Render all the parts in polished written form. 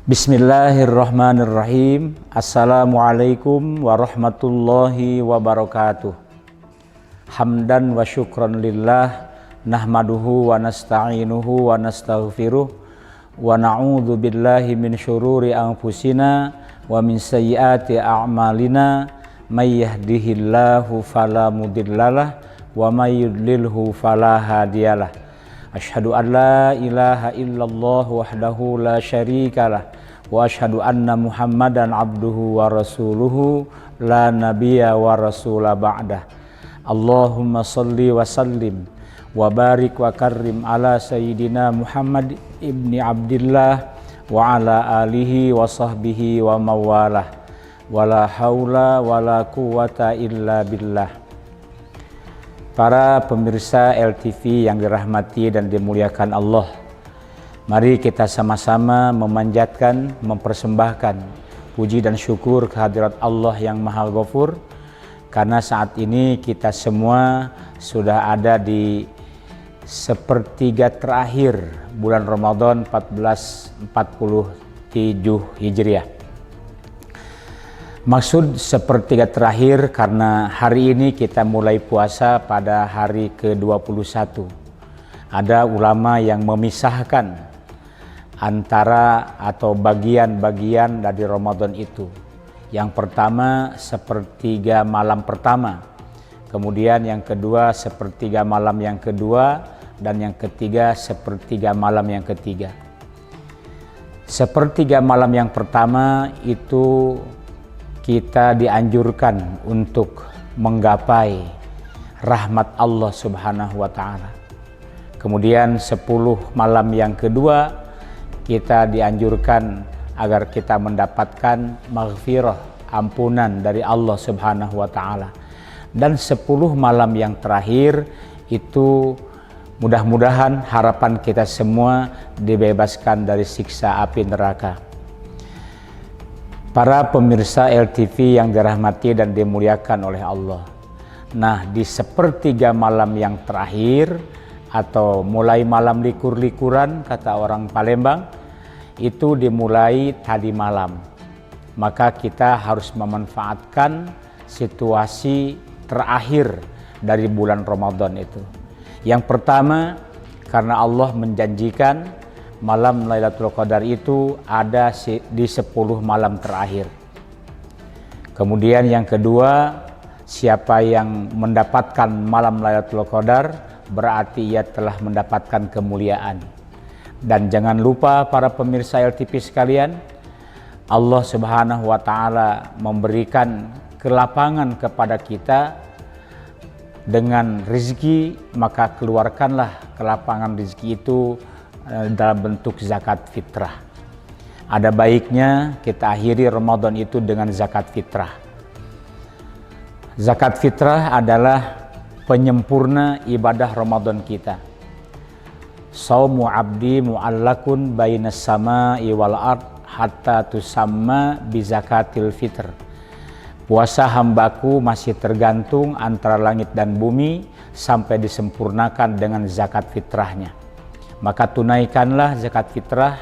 Bismillahirrahmanirrahim. Assalamualaikum warahmatullahi wabarakatuh. Hamdan wa syukran lillah, nahmaduhu wa nasta'inuhu wa nastaghfiruh, wa na'udzu billahi min syururi anfusina wa min sayyiati a'malina, may yahdihillahu fala mudhillalah wa may yudlilhu fala hadiyalah. Asyhadu an la ilaha illallah wahdahu la syarikalah wa asyhadu anna Muhammadan abduhu wa rasuluhu la nabiyya wa rasula ba'dah. Allahumma salli wa sallim wa barik wa karrim ala sayyidina Muhammad ibni Abdillah wa ala alihi wa sahbihi wa mawalah. Wala haula wala quwata illa billah. Para pemirsa LTV yang dirahmati dan dimuliakan Allah, mari kita sama-sama memanjatkan, mempersembahkan puji dan syukur kehadirat Allah yang Maha Ghafur, karena saat ini kita semua sudah ada di sepertiga terakhir bulan Ramadan 1447 Hijriah. Maksud sepertiga terakhir karena hari ini kita mulai puasa pada hari ke-21. Ada ulama yang memisahkan antara atau bagian-bagian dari Ramadan itu. Yang pertama sepertiga malam pertama, kemudian yang kedua sepertiga malam yang kedua, dan yang ketiga sepertiga malam yang ketiga. Sepertiga malam yang pertama itu kita dianjurkan untuk menggapai rahmat Allah Subhanahu wa Ta'ala. Kemudian 10 malam yang kedua kita dianjurkan agar kita mendapatkan maghfirah, ampunan dari Allah Subhanahu wa Ta'ala. Dan 10 malam yang terakhir itu mudah-mudahan harapan kita semua dibebaskan dari siksa api neraka. Para pemirsa LTV yang dirahmati dan dimuliakan oleh Allah. Nah, di sepertiga malam yang terakhir atau mulai malam likur-likuran kata orang Palembang, itu dimulai tadi malam. Maka kita harus memanfaatkan situasi terakhir dari bulan Ramadan itu. Yang pertama, karena Allah menjanjikan malam Lailatul Qadar itu ada di 10 malam terakhir. Kemudian yang kedua, siapa yang mendapatkan malam Lailatul Qadar berarti ia telah mendapatkan kemuliaan. Dan jangan lupa para pemirsa LTV sekalian, Allah Subhanahu wa Ta'ala memberikan kelapangan kepada kita dengan rezeki, maka keluarkanlah kelapangan rezeki itu dalam bentuk zakat fitrah. Ada baiknya kita akhiri Ramadan itu dengan zakat fitrah. Zakat fitrah adalah penyempurna ibadah Ramadan kita. Shaumu abdi mu'allakun bainas sama'i wal ard hatta tusamma bi zakatil fitr. Puasa hambaku masih tergantung antara langit dan bumi sampai disempurnakan dengan zakat fitrahnya. Maka tunaikanlah zakat fitrah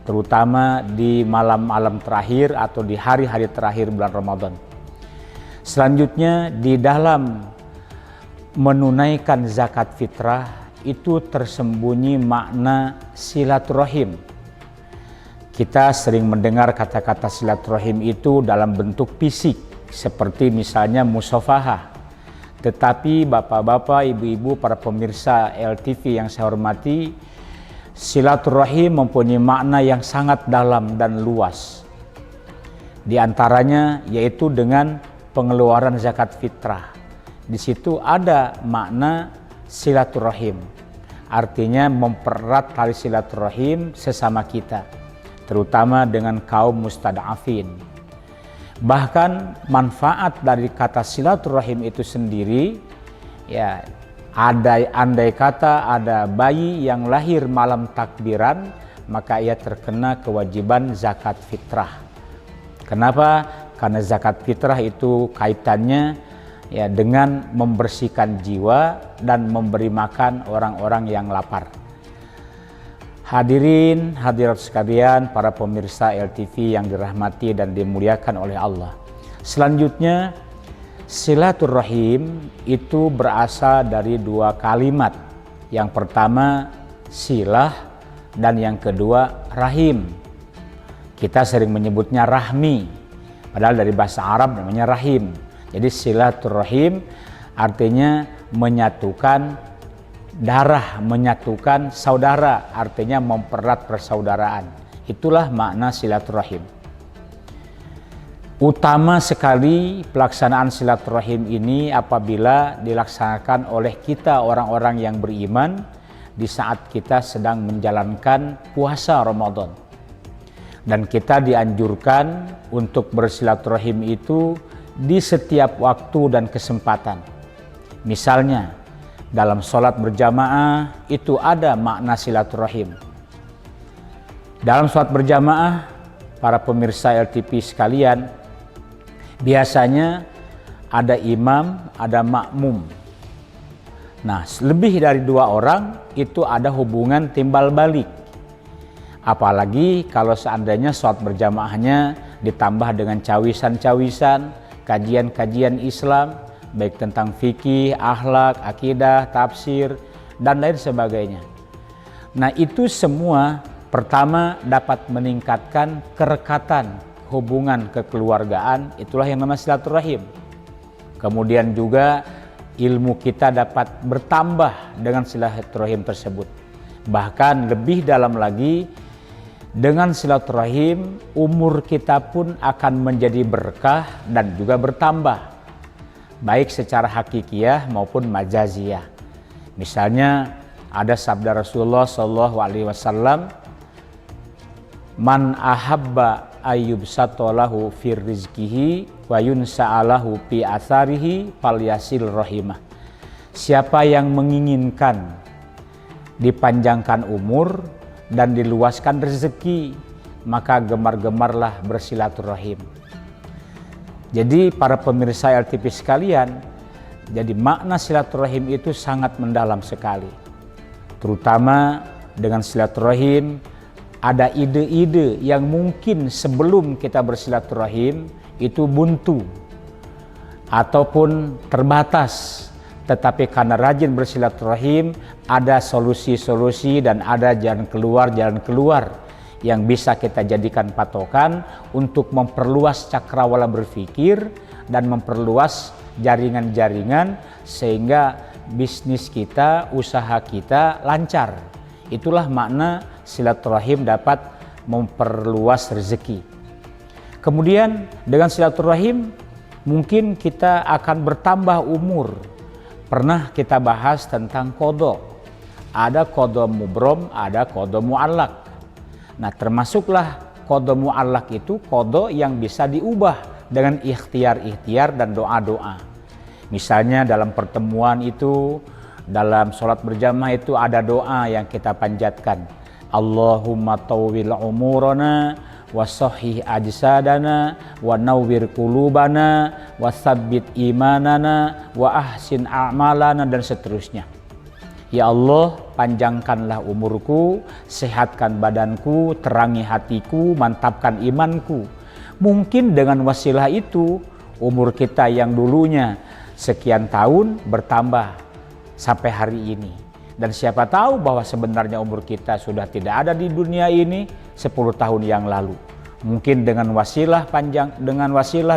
terutama di malam-malam terakhir atau di hari-hari terakhir bulan Ramadan. Selanjutnya di dalam menunaikan zakat fitrah itu tersembunyi makna silaturahim. Kita sering mendengar kata-kata silaturahim itu dalam bentuk fisik seperti misalnya musafahah. Tetapi bapak-bapak, ibu-ibu, para pemirsa LTV yang saya hormati, silaturahim mempunyai makna yang sangat dalam dan luas. Di antaranya yaitu dengan pengeluaran zakat fitrah. Di situ ada makna silaturahim. Artinya mempererat tali silaturahim sesama kita, terutama dengan kaum mustad'afin. Bahkan manfaat dari kata silaturahim itu sendiri, ya, andai kata ada bayi yang lahir malam takbiran, maka ia terkena kewajiban zakat fitrah. Kenapa? Karena zakat fitrah itu kaitannya ya dengan membersihkan jiwa dan memberi makan orang-orang yang lapar. Hadirin hadirat sekalian, para pemirsa LTV yang dirahmati dan dimuliakan oleh Allah. Selanjutnya, silaturahim itu berasal dari dua kalimat. Yang pertama silah dan yang kedua rahim. Kita sering menyebutnya rahmi, padahal dari bahasa Arab namanya rahim. Jadi silaturahim artinya menyatukan darah, menyatukan saudara, artinya mempererat persaudaraan. Itulah makna silaturahim. Utama sekali pelaksanaan silaturahim ini apabila dilaksanakan oleh kita orang-orang yang beriman di saat kita sedang menjalankan puasa Ramadan. Dan kita dianjurkan untuk bersilaturahim itu di setiap waktu dan kesempatan. Misalnya, dalam sholat berjamaah itu ada makna silaturahim. Dalam sholat berjamaah, para pemirsa LTV sekalian, biasanya ada imam, ada makmum. Nah, lebih dari dua orang itu ada hubungan timbal balik. Apalagi kalau seandainya sholat berjamaahnya ditambah dengan cawisan-cawisan, kajian-kajian Islam, baik tentang fikih, akhlak, akidah, tafsir, dan lain sebagainya. Nah, itu semua pertama dapat meningkatkan kerekatan hubungan kekeluargaan, itulah yang namanya silaturahim. Kemudian juga ilmu kita dapat bertambah dengan silaturahim tersebut. Bahkan lebih dalam lagi, dengan silaturahim umur kita pun akan menjadi berkah dan juga bertambah, baik secara hakikiyah maupun majaziyah. Misalnya ada sabda Rasulullah SAW, man ahabba ayyub satolahu fir rizkihi wa yunsa'alahu fi atharihi falyasil rahimah. Siapa yang menginginkan dipanjangkan umur dan diluaskan rezeki, maka gemar-gemarlah bersilaturahim. Jadi para pemirsa LTV sekalian, jadi makna silaturahim itu sangat mendalam sekali. Terutama dengan silaturahim ada ide-ide yang mungkin sebelum kita bersilaturahim itu buntu ataupun terbatas. Tetapi karena rajin bersilaturahim ada solusi-solusi dan ada jalan keluar yang bisa kita jadikan patokan untuk memperluas cakrawala berpikir dan memperluas jaringan-jaringan sehingga bisnis kita, usaha kita lancar. Itulah makna silaturahim dapat memperluas rezeki. Kemudian dengan silaturahim mungkin kita akan bertambah umur. Pernah kita bahas tentang qadha. Ada qadha mubrom, ada qadha mu'allaq. Nah, termasuklah qadha mu'allaq itu qadha yang bisa diubah dengan ikhtiar-ikhtiar dan doa-doa. Misalnya dalam pertemuan itu, dalam sholat berjamaah itu ada doa yang kita panjatkan. Allahumma tawwil umurana wa sahih ajsadana wa nawwir qulubana wa tsabbit imanana wa ahsin a'malana, dan seterusnya. Ya Allah, panjangkanlah umurku, sehatkan badanku, terangi hatiku, mantapkan imanku. Mungkin dengan wasilah itu umur kita yang dulunya sekian tahun bertambah sampai hari ini. Dan siapa tahu bahwa sebenarnya umur kita sudah tidak ada di dunia ini 10 tahun yang lalu. Mungkin dengan wasilah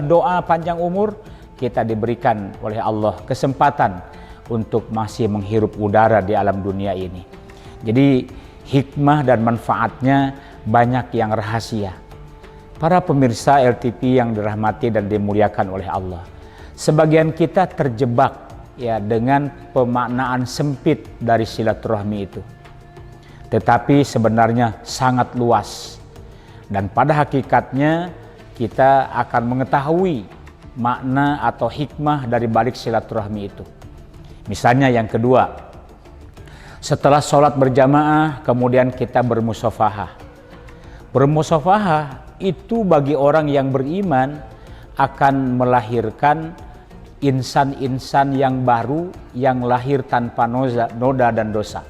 doa panjang umur, kita diberikan oleh Allah kesempatan untuk masih menghirup udara di alam dunia ini. Jadi hikmah dan manfaatnya banyak yang rahasia. Para pemirsa LTV yang dirahmati dan dimuliakan oleh Allah, sebagian kita terjebak ya dengan pemaknaan sempit dari silaturahmi itu. Tetapi sebenarnya sangat luas. Dan pada hakikatnya kita akan mengetahui makna atau hikmah dari balik silaturahmi itu. Misalnya yang kedua, setelah sholat berjamaah kemudian kita bermusafahah. Bermusafahah itu bagi orang yang beriman akan melahirkan insan-insan yang baru yang lahir tanpa noda dan dosa.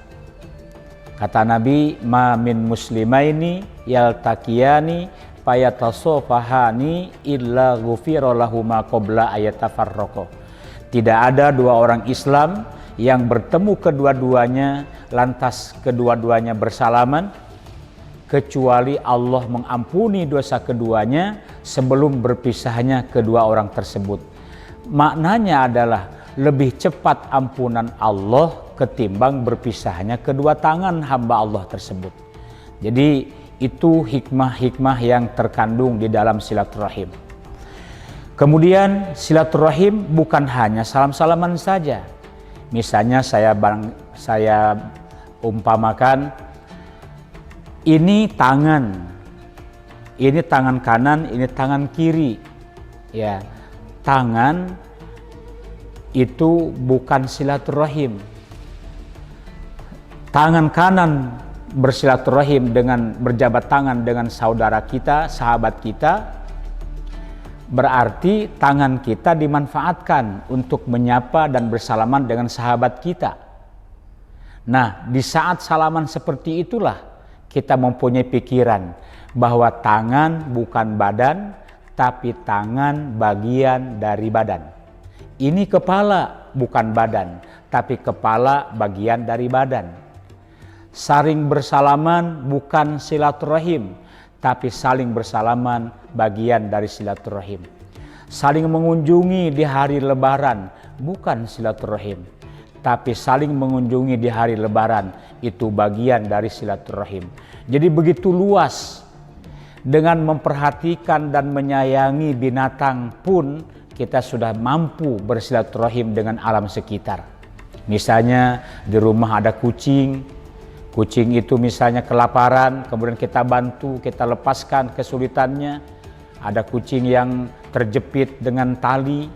Kata Nabi, ma min muslimaini yaltaqiyani fayatasofahani illa ghufira lahuma qabla ayatafarraqa. Tidak ada dua orang Islam yang bertemu kedua-duanya lantas kedua-duanya bersalaman kecuali Allah mengampuni dosa keduanya sebelum berpisahnya kedua orang tersebut. Maknanya adalah lebih cepat ampunan Allah ketimbang berpisahnya kedua tangan hamba Allah tersebut. Jadi itu hikmah-hikmah yang terkandung di dalam silaturahim. Kemudian silaturahim bukan hanya salam-salaman saja. Misalnya saya umpamakan ini tangan kanan, ini tangan kiri. Ya, tangan itu bukan silaturahim. Tangan kanan bersilaturahim dengan berjabat tangan dengan saudara kita, sahabat kita, berarti tangan kita dimanfaatkan untuk menyapa dan bersalaman dengan sahabat kita. Nah, di saat salaman seperti itulah kita mempunyai pikiran bahwa tangan bukan badan, tapi tangan bagian dari badan. Ini kepala bukan badan, tapi kepala bagian dari badan. Saling bersalaman bukan silaturahim, tapi saling bersalaman bagian dari silaturahim. Saling mengunjungi di hari lebaran bukan silaturahim, tapi saling mengunjungi di hari lebaran itu bagian dari silaturahim. Jadi begitu luas. Dengan memperhatikan dan menyayangi binatang pun kita sudah mampu bersilaturahim dengan alam sekitar. Misalnya di rumah ada kucing itu misalnya kelaparan, kemudian kita bantu, kita lepaskan kesulitannya. Ada kucing yang terjepit dengan tali,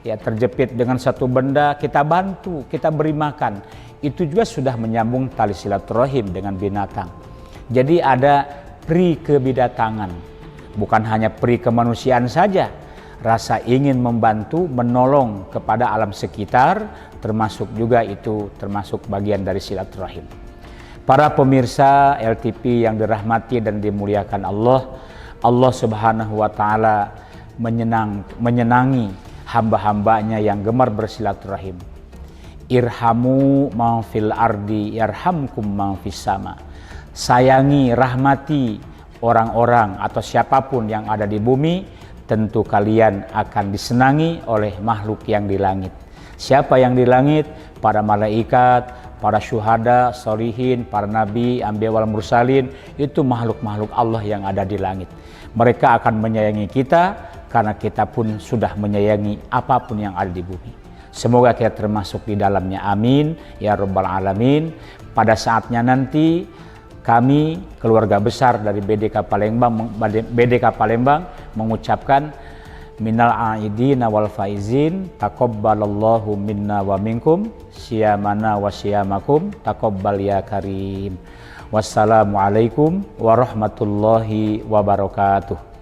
ya terjepit dengan satu benda, kita bantu, kita beri makan. Itu juga sudah menyambung tali silaturahim dengan binatang. Jadi ada pri kebidatangan, bukan hanya pri kemanusiaan saja. Rasa ingin membantu, menolong kepada alam sekitar, termasuk juga itu termasuk bagian dari silaturahim. Para pemirsa LTP yang dirahmati dan dimuliakan Allah, Allah Subhanahu wa Ta'ala menyenangi hamba-hambanya yang gemar bersilaturahim. Irhamu man fil ardi yarhamkum man fis sama. Sayangi, rahmati orang-orang atau siapapun yang ada di bumi, tentu kalian akan disenangi oleh makhluk yang di langit. Siapa yang di langit? Para malaikat, para syuhada, sholihin, para nabi, anbiya wal mursalin, itu makhluk-makhluk Allah yang ada di langit. Mereka akan menyayangi kita karena kita pun sudah menyayangi apapun yang ada di bumi. Semoga kita termasuk di dalamnya, amin ya rabbal alamin. Pada saatnya nanti kami keluarga besar dari BDK Palembang mengucapkan minal aidina wal faizin taqabbalallahu minna wa minkum syiyamana wa syiyamakum taqabbal ya karim. Wassalamualaikum warahmatullahi wabarakatuh.